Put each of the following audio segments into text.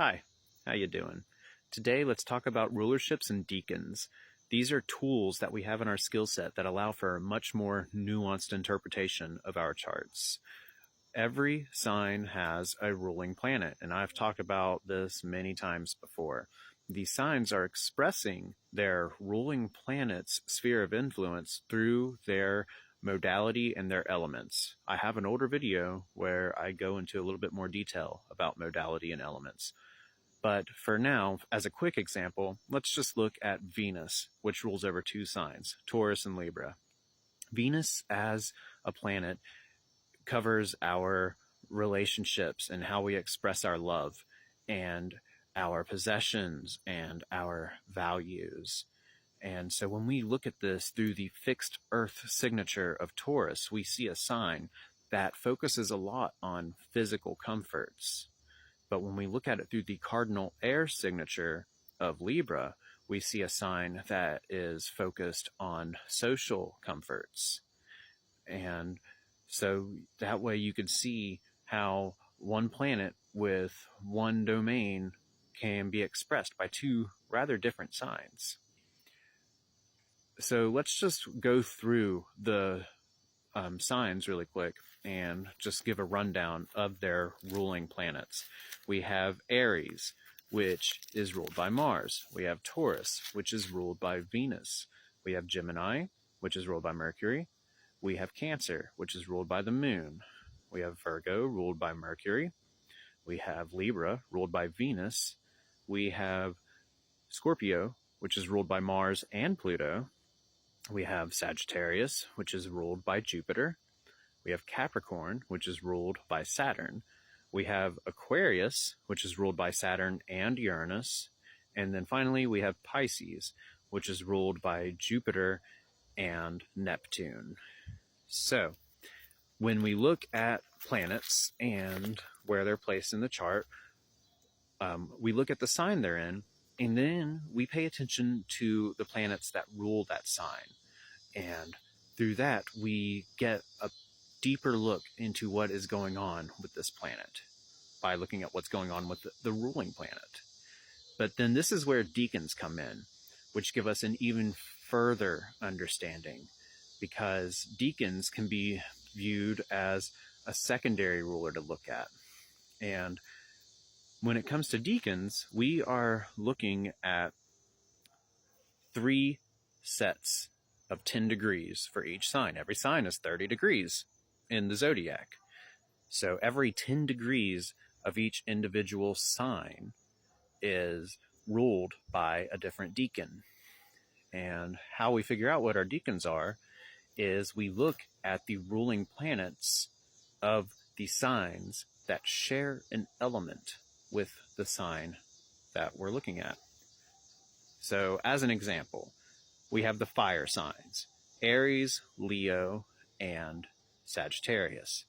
Hi, how you doing? Today let's talk about rulerships and decans. These are tools that we have in our skill set that allow for a much more nuanced interpretation of our charts. Every sign has a ruling planet, and I've talked about this many times before. These signs are expressing their ruling planet's sphere of influence through their modality and their elements. I have an older video where I go into a little bit more detail about modality and elements. But for now, as a quick example, let's just look at Venus, which rules over two signs, Taurus and Libra. Venus as a planet covers our relationships and how we express our love and our possessions and our values. And so when we look at this through the fixed Earth signature of Taurus, we see a sign that focuses a lot on physical comforts. But when we look at it through the cardinal air signature of Libra, we see a sign that is focused on social comforts. And so that way you can see how one planet with one domain can be expressed by two rather different signs. So let's just go through the signs really quick and just give a rundown of their ruling planets. We have Aries, which is ruled by Mars. We have Taurus, which is ruled by Venus. We have Gemini, which is ruled by Mercury. We have Cancer, which is ruled by the Moon. We have Virgo, ruled by Mercury. We have Libra, ruled by Venus. We have Scorpio, which is ruled by Mars and Pluto. We have Sagittarius, which is ruled by Jupiter. We have Capricorn, which is ruled by Saturn. We have Aquarius, which is ruled by Saturn and Uranus. And then finally, we have Pisces, which is ruled by Jupiter and Neptune. So, when we look at planets and where they're placed in the chart, we look at the sign they're in, and then we pay attention to the planets that rule that sign. And through that, we get a deeper look into what is going on with this planet by looking at what's going on with the ruling planet. But then this is where decans come in, which give us an even further understanding, because decans can be viewed as a secondary ruler to look at. And when it comes to decans, we are looking at 3 sets of 10 degrees for each sign. Every sign is 30 degrees in the zodiac. So every 10 degrees of each individual sign is ruled by a different decan. And how we figure out what our decans are is we look at the ruling planets of the signs that share an element with the sign that we're looking at. So as an example, we have the fire signs, Aries, Leo, and Sagittarius.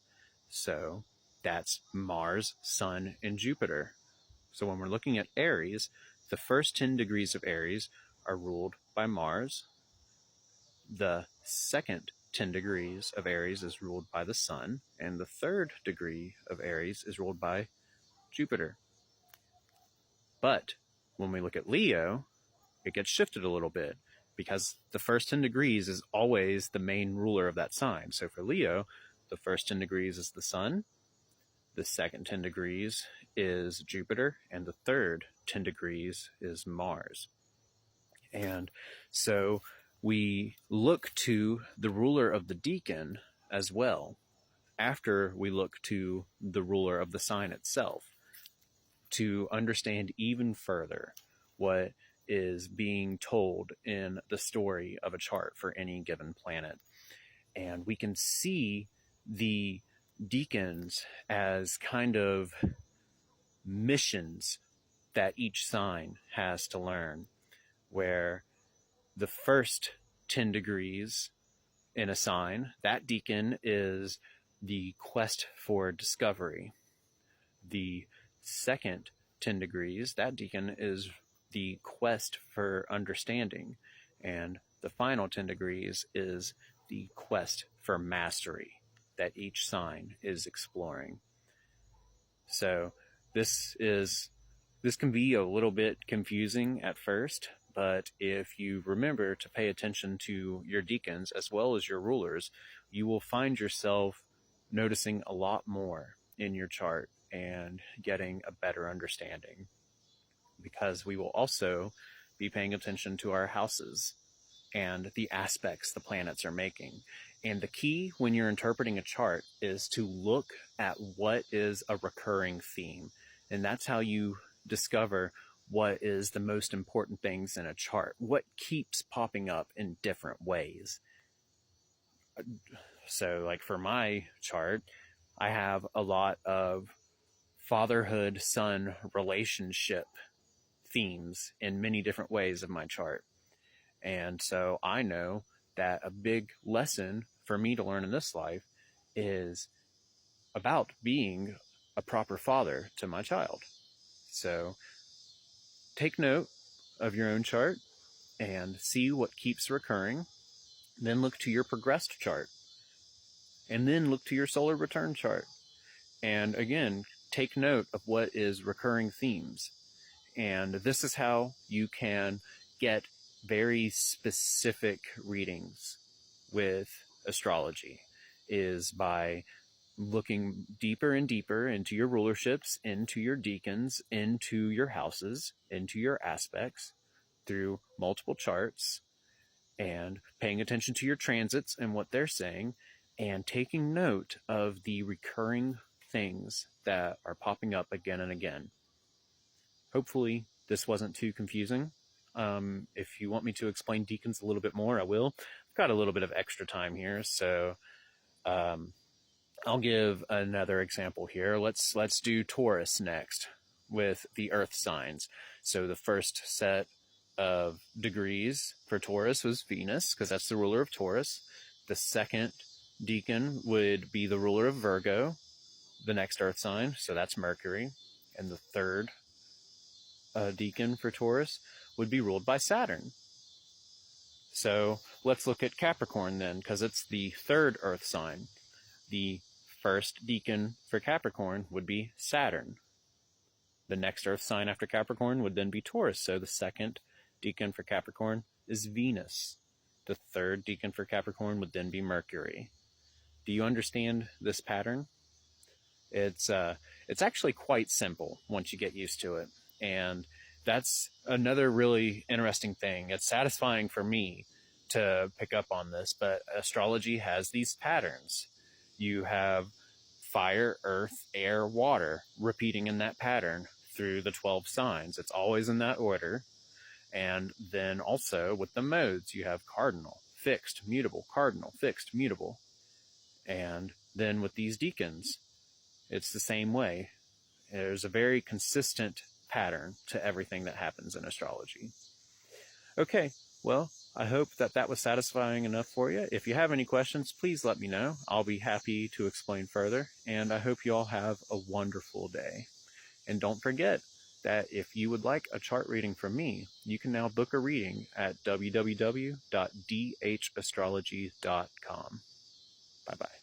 So that's Mars, Sun, and Jupiter. So when we're looking at Aries, the first 10 degrees of Aries are ruled by Mars. The second 10 degrees of Aries is ruled by the Sun, and the third degree of Aries is ruled by Jupiter. But when we look at Leo, it gets shifted a little bit, because the first 10 degrees is always the main ruler of that sign. So for Leo, the first 10 degrees is the Sun, the second 10 degrees is Jupiter, and the third 10 degrees is Mars. And so we look to the ruler of the decan as well, after we look to the ruler of the sign itself, to understand even further what is being told in the story of a chart for any given planet. And we can see the decans as kind of missions that each sign has to learn, where the first 10 degrees in a sign, that decan is the quest for discovery. The second 10 degrees, that decan is the quest for understanding. And the final 10 degrees is the quest for mastery that each sign is exploring. So this is This can be a little bit confusing at first, but if you remember to pay attention to your decans as well as your rulers, you will find yourself noticing a lot more in your chart and getting a better understanding, because we will also be paying attention to our houses and the aspects the planets are making. And the key when you're interpreting a chart is to look at what is a recurring theme. And that's how you discover what is the most important things in a chart, what keeps popping up in different ways. So like for my chart, I have a lot of fatherhood son relationship themes in many different ways of my chart. And so I know that a big lesson for me to learn in this life is about being a proper father to my child. So take note of your own chart and see what keeps recurring. Then look to your progressed chart. And then look to your solar return chart. And again, take note of what is recurring themes. And this is how you can get very specific readings with astrology, is by looking deeper and deeper into your rulerships, into your decans, into your houses, into your aspects through multiple charts, and paying attention to your transits and what they're saying, and taking note of the recurring things that are popping up again and again. Hopefully this wasn't too confusing. If you want me to explain decans a little bit more, I will. I've got a little bit of extra time here, so I'll give another example here. Let's do Taurus next with the earth signs. So the first set of degrees for Taurus was Venus, because that's the ruler of Taurus. The second decan would be the ruler of Virgo, the next earth sign, so that's Mercury. And the third decan for Taurus would be ruled by Saturn. So let's look at Capricorn then, because it's the third earth sign. The first decan for Capricorn would be Saturn. The next earth sign after Capricorn would then be Taurus. So the second decan for Capricorn is Venus. The third decan for Capricorn would then be Mercury. Do you understand this pattern? It's actually quite simple once you get used to it. And that's another really interesting thing. It's satisfying for me to pick up on this, but astrology has these patterns. You have fire, earth, air, water repeating in that pattern through the 12 signs. It's always in that order. And then also with the modes, you have cardinal, fixed, mutable, cardinal, fixed, mutable. And then with these decans, it's the same way. There's a very consistent pattern to everything that happens in astrology. Okay, well, I hope that was satisfying enough for you. If you have any questions, please let me know. I'll be happy to explain further, and I hope you all have a wonderful day. And don't forget that if you would like a chart reading from me, you can now book a reading at www.dhastrology.com. Bye-bye.